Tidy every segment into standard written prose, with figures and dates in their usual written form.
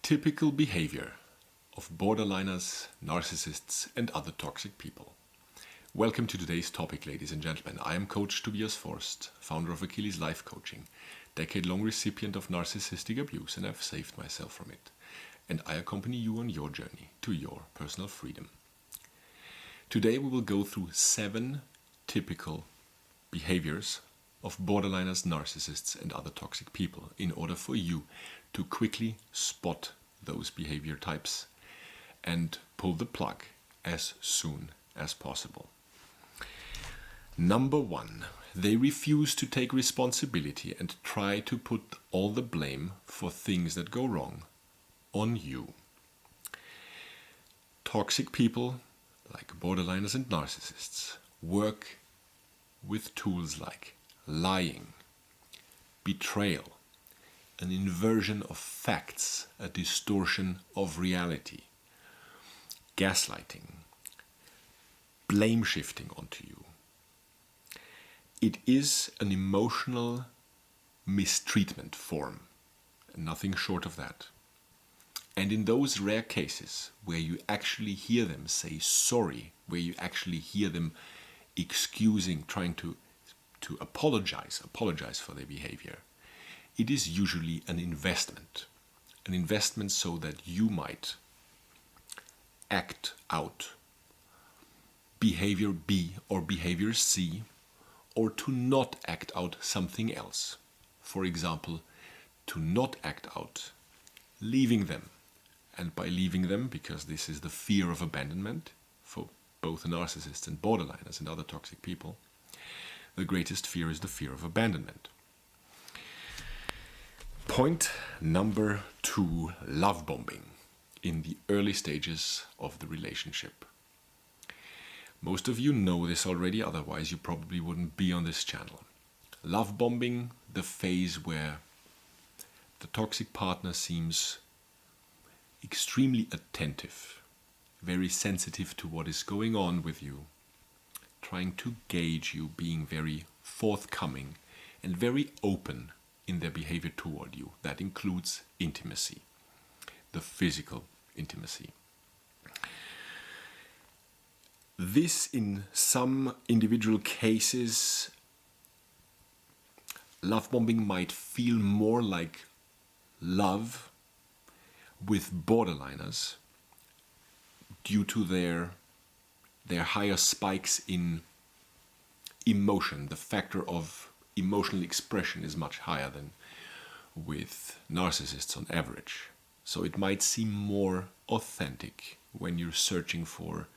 Typical behavior of borderliners, narcissists, and other toxic people. Welcome to today's topic, ladies and gentlemen. I am Coach Tobias Forst, founder of Achilles Life Coaching, decade-long recipient of narcissistic abuse, and I've saved myself from it. And I accompany you on your journey to your personal freedom. Today we will go through 7 typical behaviors of borderliners, narcissists, and other toxic people in order for you to quickly spot those behavior types and pull the plug as soon as possible. Number 1, they refuse to take responsibility and try to put all the blame for things that go wrong on you. Toxic people, like borderliners and narcissists, work with tools like lying, betrayal, an inversion of facts, a distortion of reality, gaslighting, blame shifting onto you. It is an emotional mistreatment form, nothing short of that. And in those rare cases where you actually hear them say sorry, where you actually hear them excusing, trying to apologize for their behavior, it is usually an investment so that you might act out behavior B or behavior C, or to not act out something else. For example, to not act out leaving them. And by leaving them, because this is the fear of abandonment for both narcissists and borderliners and other toxic people, the greatest fear is the fear of abandonment. Point number 2, love bombing in the early stages of the relationship. Most of you know this already, otherwise you probably wouldn't be on this channel. Love bombing, the phase where the toxic partner seems extremely attentive, very sensitive to what is going on with you, trying to gauge you, being very forthcoming and very open in their behavior toward you. That includes intimacy, the physical intimacy. This, in some individual cases, love bombing might feel more like love with borderliners due to their higher spikes in emotion. The factor of emotional expression is much higher than with narcissists on average. So it might seem more authentic when you're searching for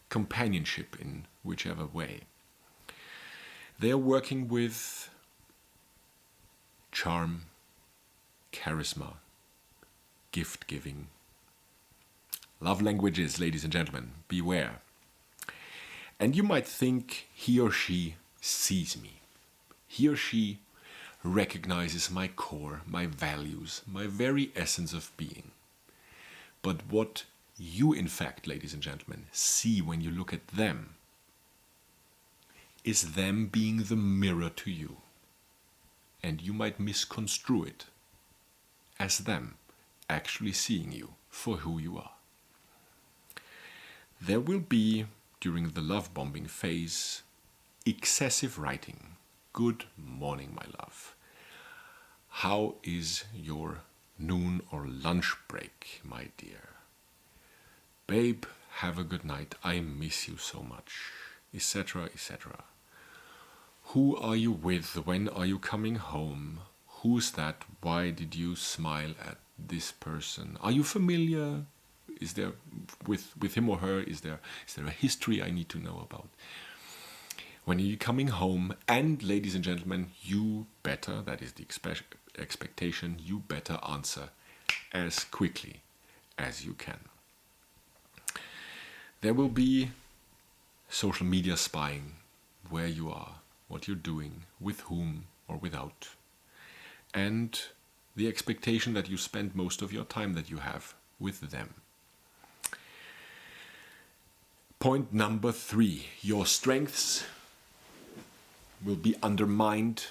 companionship in whichever way. They are working with charm, charisma, gift giving. Love languages, ladies and gentlemen, beware. And you might think he or she sees me. He or she recognizes my core, my values, my very essence of being. But what you, in fact, ladies and gentlemen, see when you look at them is them being the mirror to you. And you might misconstrue it as them actually seeing you for who you are. There will be, during the love bombing phase, excessive writing. Good morning, my love. How is your noon or lunch break, my dear? Babe, have a good night. I miss you so much, etc., etc. Who are you with? When are you coming home? Who's that? Why did you smile at this person? Are you familiar? Is there with him or her? Is there a history I need to know about? When are you coming home? And ladies and gentlemen, you better, that is the expectation, you better answer as quickly as you can. There will be social media spying, where you are, what you're doing, with whom or without, and the expectation that you spend most of your time that you have with them. Point number 3, your strengths will be undermined,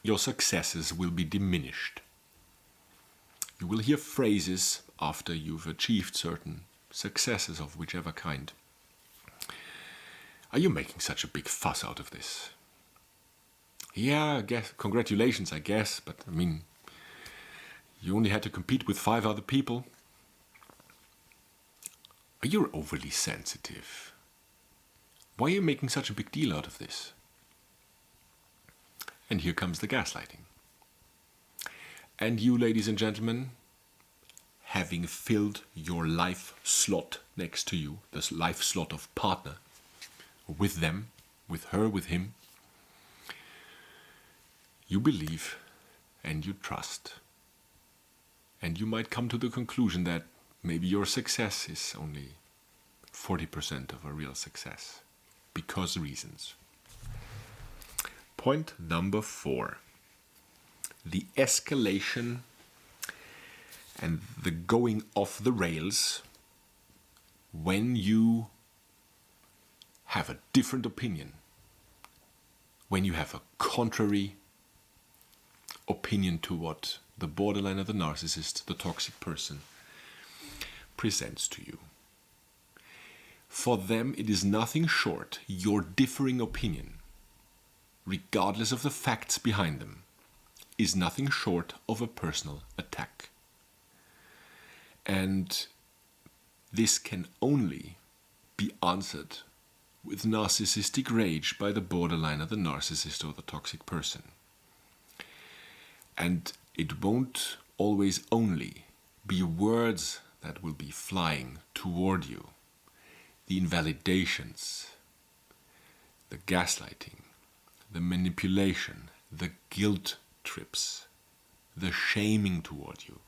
your successes will be diminished. You will hear phrases after you've achieved certain successes of whichever kind. Are you making such a big fuss out of this? Yeah, I guess, congratulations, I guess, but I mean, you only had to compete with 5 other people. You're overly sensitive. Why are you making such a big deal out of this? And here comes the gaslighting. And you, ladies and gentlemen, having filled your life slot next to you, this life slot of partner, with them, with her, with him, you believe and you trust. And you might come to the conclusion that maybe your success is only 40% of a real success, because reasons. Point number 4. The escalation and the going off the rails when you have a different opinion, when you have a contrary opinion to what the borderline or the narcissist, the toxic person, presents to you. For them, it is nothing short, your differing opinion, regardless of the facts behind them, is nothing short of a personal attack. And this can only be answered with narcissistic rage by the borderline or the narcissist or the toxic person. And it won't always only be words that will be flying toward you. The invalidations, the gaslighting, the manipulation, the guilt trips, the shaming toward you.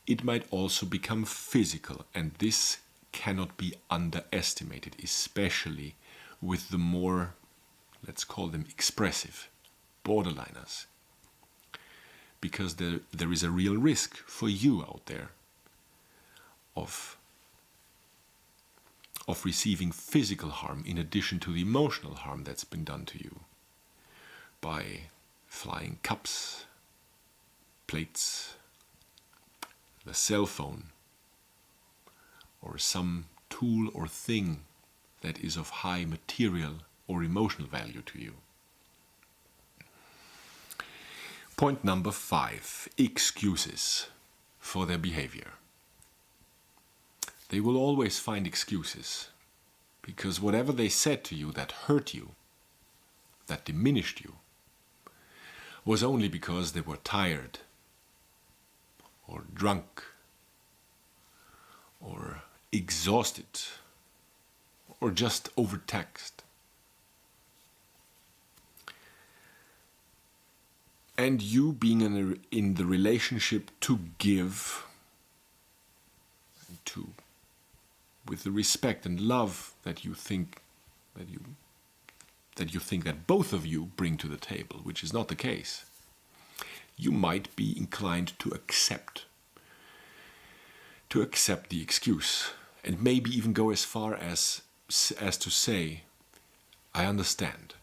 It might also become physical, and this cannot be underestimated, especially with the more, let's call them expressive, borderliners. Because there is a real risk for you out there of receiving physical harm in addition to the emotional harm that's been done to you by flying cups, plates, the cell phone, or some tool or thing that is of high material or emotional value to you. Point number 5, excuses for their behavior. They will always find excuses, because whatever they said to you that hurt you, that diminished you, was only because they were tired, or drunk, or exhausted, or just overtaxed. And you being in the relationship to give, with the respect and love that you think that both of you bring to the table, which is not the case, you might be inclined to accept the excuse, and maybe even go as far as to say, I understand.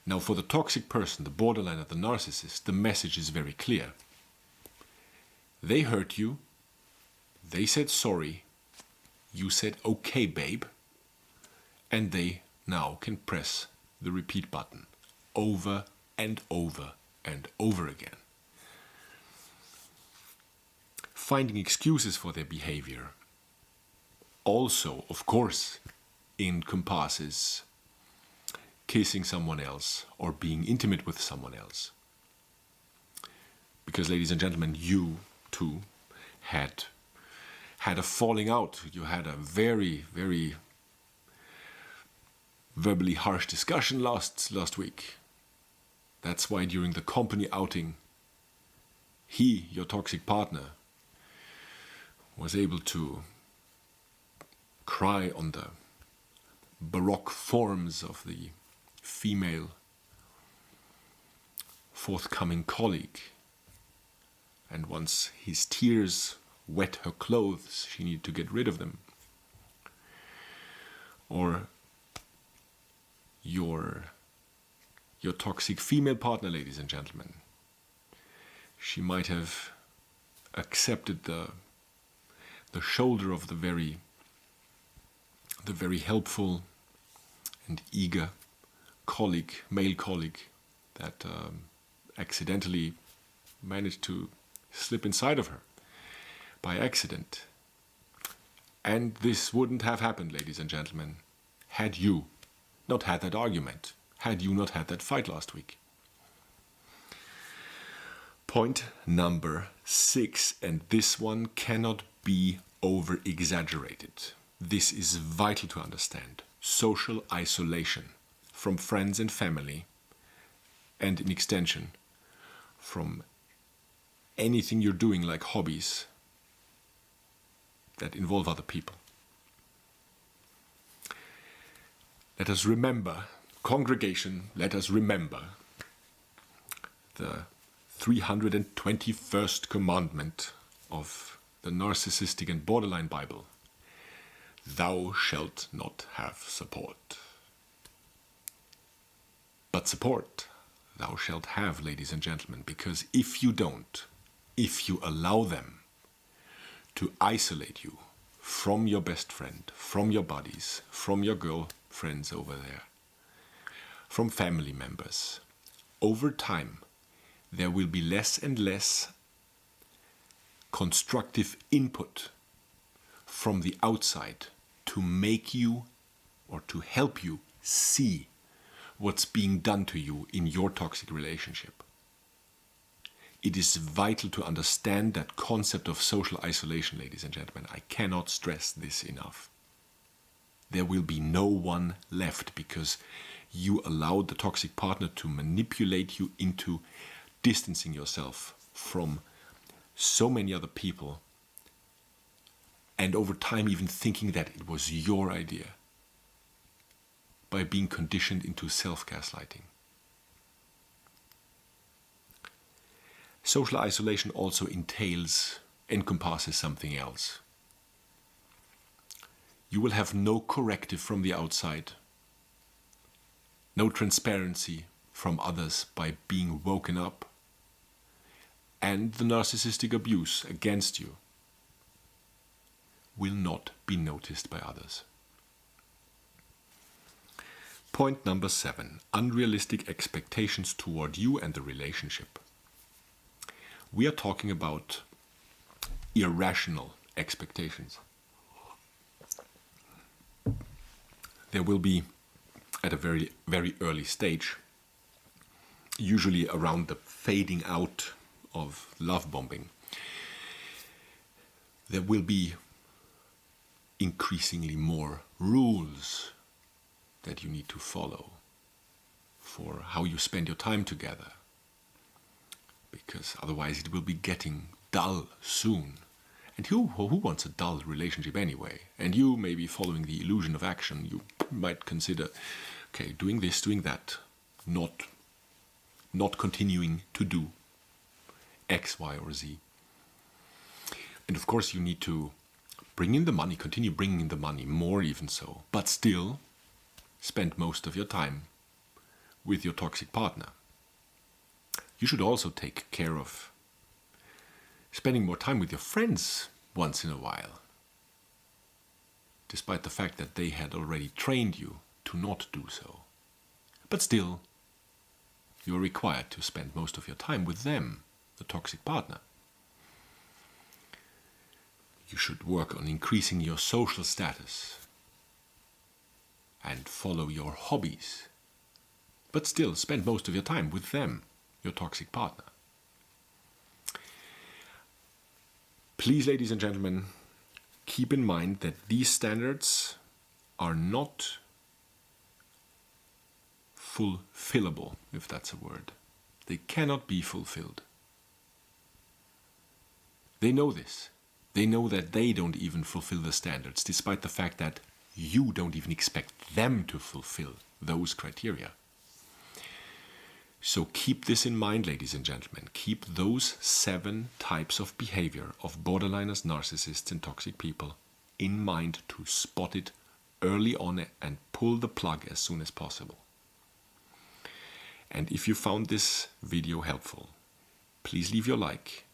Now, for the toxic person, the borderline or the narcissist, the message is very clear. They hurt you, they said sorry, you said okay babe, and they now can press the repeat button over and over and over again. Finding excuses for their behavior also, of course, encompasses kissing someone else or being intimate with someone else. Because, ladies and gentlemen, you too had a falling out. You had a very, very verbally harsh discussion last week. That's why during the company outing, he, your toxic partner, was able to cry on the baroque forms of the female forthcoming colleague. And once his tears wet her clothes, she needed to get rid of them. Or your toxic female partner, ladies and gentlemen. She might have accepted the shoulder of the very helpful and eager male colleague that accidentally managed to slip inside of her by accident. And this wouldn't have happened, ladies and gentlemen, had you not had that argument, had you not had that fight last week. Point number 6, and this one cannot be over-exaggerated. This is vital to understand. Social isolation from friends and family, and in extension, from anything you're doing like hobbies that involve other people. Let us remember, congregation, let us remember the 321st commandment of the Narcissistic and Borderline Bible. Thou shalt not have support. But support thou shalt have, ladies and gentlemen, because if you don't, if you allow them to isolate you from your best friend, from your buddies, from your girlfriends over there, from family members, over time there will be less and less constructive input from the outside to make you or to help you see what's being done to you in your toxic relationship. It is vital to understand that concept of social isolation, ladies and gentlemen. I cannot stress this enough. There will be no one left because you allowed the toxic partner to manipulate you into distancing yourself from so many other people, and over time even thinking that it was your idea, by being conditioned into self-gaslighting. Social isolation also encompasses something else. You will have no corrective from the outside, no transparency from others by being woken up, and the narcissistic abuse against you will not be noticed by others. Point number 7, unrealistic expectations toward you and the relationship. We are talking about irrational expectations. There will be, at a very, very early stage, usually around the fading out of love bombing, there will be increasingly more rules that you need to follow for how you spend your time together, because otherwise it will be getting dull soon. And who wants a dull relationship anyway? And you may be following the illusion of action. You might consider, okay, doing this, doing that, not continuing to do X, Y, or Z. And of course you need to bring in the money, continue bringing in the money, more even so, but still spend most of your time with your toxic partner. You should also take care of spending more time with your friends once in a while, despite the fact that they had already trained you to not do so. But still, you are required to spend most of your time with them, the toxic partner. You should work on increasing your social status and follow your hobbies, but still spend most of your time with them, your toxic partner. Please, ladies and gentlemen, keep in mind that these standards are not fulfillable, if that's a word. They cannot be fulfilled. They know this. They know that they don't even fulfill the standards, despite the fact that you don't even expect them to fulfill those criteria. So keep this in mind, ladies and gentlemen. Keep those 7 types of behavior of borderliners, narcissists, and toxic people in mind to spot it early on and pull the plug as soon as possible. And if you found this video helpful, please leave your like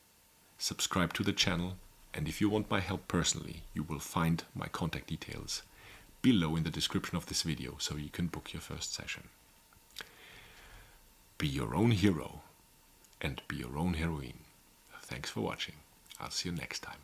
subscribe to the channel, and if you want my help personally, you will find my contact details below in the description of this video, so you can book your first session. Be your own hero and be your own heroine. Thanks for watching. I'll see you next time.